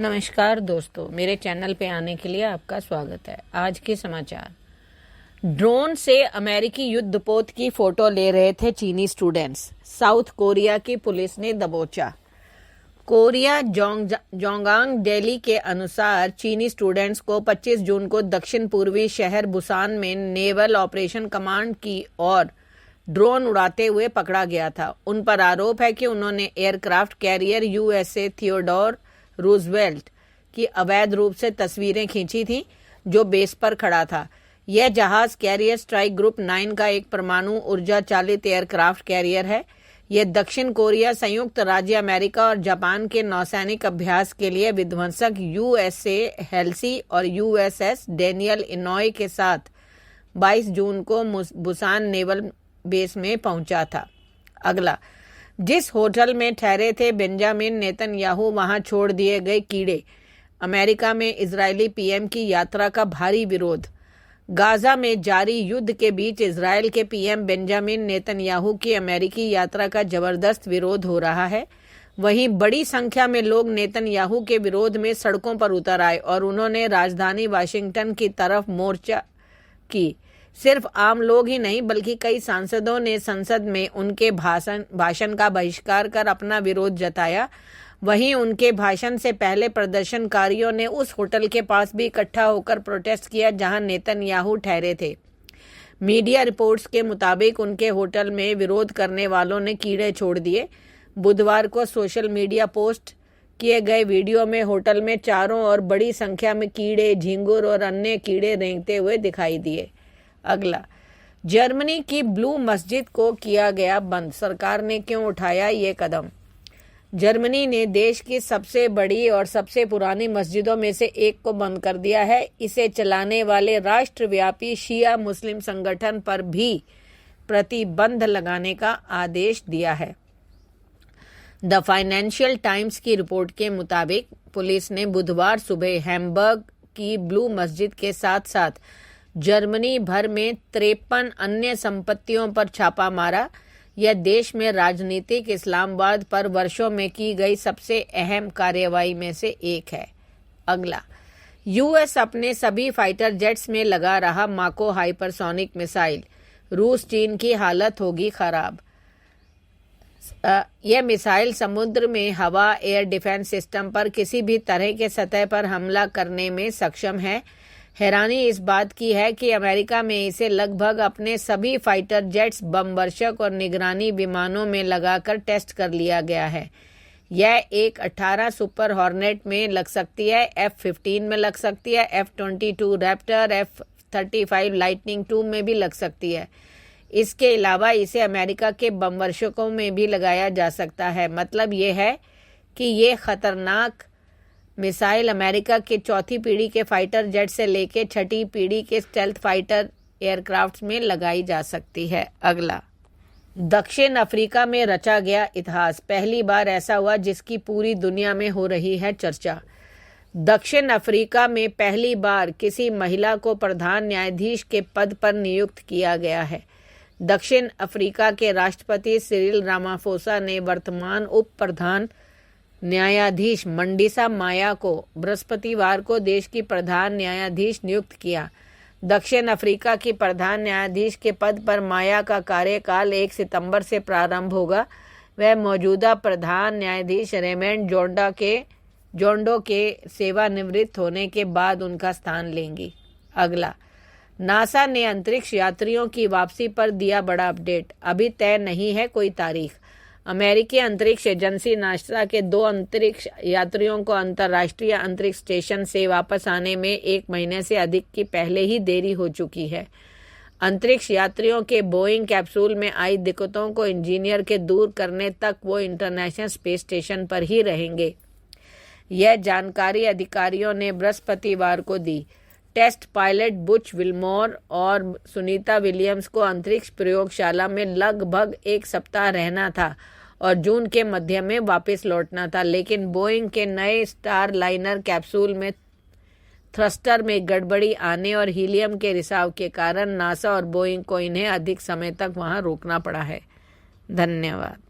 नमस्कार दोस्तों, मेरे चैनल पे आने के लिए आपका स्वागत है। आज के समाचार। ड्रोन से अमेरिकी युद्धपोत की फोटो ले रहे थे चीनी स्टूडेंट्स, साउथ कोरिया की पुलिस ने दबोचा। कोरिया जोंगांग डेली के अनुसार चीनी स्टूडेंट्स को 25 जून को दक्षिण पूर्वी शहर बुसान में नेवल ऑपरेशन कमांड की ओर ड्रोन उड़ाते हुए पकड़ा गया था। उन पर आरोप है कि उन्होंने aircraft carrier USA Theodore Roosevelt की अवैध रूप से तस्वीरें खींची थीं, जो बेस पर खड़ा था। यह जहाज कैरियर स्ट्राइक ग्रुप 9 का एक परमाणु ऊर्जा चालित एयरक्राफ्ट कैरियर है। यह दक्षिण कोरिया, संयुक्त राज्य अमेरिका और जापान के नौसैनिक अभ्यास के लिए विध्वंसक यूएसए हेल्सी और यूएसएस डेनियल इनॉय के साथ 22 जून को बुसान नेवल बेस में पहुंचा था। अगला, जिस होटल में ठहरे थे बेंजामिन नेतन्याहू, वहां छोड़ दिए गए कीड़े। अमेरिका में इजरायली पीएम की यात्रा का भारी विरोध। गाजा में जारी युद्ध के बीच इजरायल के पीएम बेंजामिन नेतन्याहू की अमेरिकी यात्रा का जबरदस्त विरोध हो रहा है। वहीं बड़ी संख्या में लोग नेतन्याहू के विरोध में सड़कों पर उतर आए और उन्होंने राजधानी वाशिंगटन की तरफ मोर्चा की। सिर्फ आम लोग ही नहीं, बल्कि कई सांसदों ने संसद में उनके भाषण का बहिष्कार कर अपना विरोध जताया। वहीं उनके भाषण से पहले प्रदर्शनकारियों ने उस होटल के पास भी इकट्ठा होकर प्रोटेस्ट किया जहां नेतन्याहू ठहरे थे। मीडिया रिपोर्ट्स के मुताबिक उनके होटल में विरोध करने वालों ने कीड़े छोड़ दिए। बुधवार को सोशल मीडिया पोस्ट किए गए वीडियो में होटल में चारों ओर बड़ी संख्या में कीड़े, झींगुर और अन्य कीड़े रेंगते हुए दिखाई दिए। अगला, जर्मनी की ब्लू मस्जिद को किया गया बंद। सरकार ने क्यों उठाया ये कदम? जर्मनी ने देश की सबसे बड़ी और सबसे पुरानी मस्जिदों में से एक को बंद कर दिया है। इसे चलाने वाले राष्ट्रव्यापी शिया मुस्लिम संगठन पर भी प्रतिबंध लगाने का आदेश दिया है। द फाइनेंशियल टाइम्स की रिपोर्ट के मुताबिक पुलिस ने बुधवार सुबह हैम्बर्ग की ब्लू मस्जिद के साथ साथ जर्मनी भर में 53 अन्य संपत्तियों पर छापा मारा। यह देश में राजनीतिक इस्लामवाद पर वर्षों में की गई सबसे अहम कार्रवाई में से एक है। अगला, यूएस अपने सभी फाइटर जेट्स में लगा रहा माको हाइपरसोनिक मिसाइल। रूस चीन की हालत होगी खराब। यह मिसाइल समुद्र में हवा एयर डिफेंस सिस्टम पर किसी भी तरह के सतह पर हमला करने में सक्षम है। हैरानी इस बात की है कि अमेरिका में इसे लगभग अपने सभी फाइटर जेट्स, बमवर्षक और निगरानी विमानों में लगाकर टेस्ट कर लिया गया है। यह एक 18 सुपर हॉर्नेट में लग सकती है, F-15 में लग सकती है, F-22 Raptor, F-35 lightning II में भी लग सकती है। इसके अलावा इसे अमेरिका के बमवर्षकों में भी लगाया जा सकता है। मतलब ये है कि ये खतरनाक मिसाइल अमेरिका के चौथी पीढ़ी के फाइटर जेट से लेकर छठी पीढ़ी के स्टेल्थ फाइटर एयरक्राफ्ट में लगाई जा सकती है। अगला, दक्षिण अफ्रीका में रचा गया इतिहास। पहली बार ऐसा हुआ जिसकी पूरी दुनिया में हो रही है चर्चा। दक्षिण अफ्रीका में पहली बार किसी महिला को प्रधान न्यायाधीश के पद पर नियुक्त किया गया है। दक्षिण अफ्रीका के राष्ट्रपति सिरिल रामाफोसा ने वर्तमान उप प्रधान न्यायाधीश मंडिसा माया को बृहस्पतिवार को देश की प्रधान न्यायाधीश नियुक्त किया। दक्षिण अफ्रीका की प्रधान न्यायाधीश के पद पर माया का कार्यकाल 1 सितंबर से प्रारंभ होगा। वह मौजूदा प्रधान न्यायाधीश रेमंड जोंडो के सेवानिवृत्त होने के बाद उनका स्थान लेंगी। अगला, नासा ने अंतरिक्ष यात्रियों की वापसी पर दिया बड़ा अपडेट। अभी तय नहीं है कोई तारीख। अमेरिकी अंतरिक्ष एजेंसी नासा के 2 अंतरिक्ष यात्रियों को अंतर्राष्ट्रीय अंतरिक्ष स्टेशन से वापस आने में 1 महीने से अधिक की पहले ही देरी हो चुकी है। अंतरिक्ष यात्रियों के बोइंग कैप्सूल में आई दिक्कतों को इंजीनियर के दूर करने तक वो इंटरनेशनल स्पेस स्टेशन पर ही रहेंगे। यह जानकारी अधिकारियों ने बृहस्पतिवार को दी। टेस्ट पायलट बुच विल्मोर और सुनीता विलियम्स को अंतरिक्ष प्रयोगशाला में लगभग 1 सप्ताह रहना था और जून के मध्य में वापस लौटना था, लेकिन बोइंग के नए स्टार लाइनर कैप्सूल में थ्रस्टर में गड़बड़ी आने और हीलियम के रिसाव के कारण नासा और बोइंग को इन्हें अधिक समय तक वहां रोकना पड़ा है। धन्यवाद।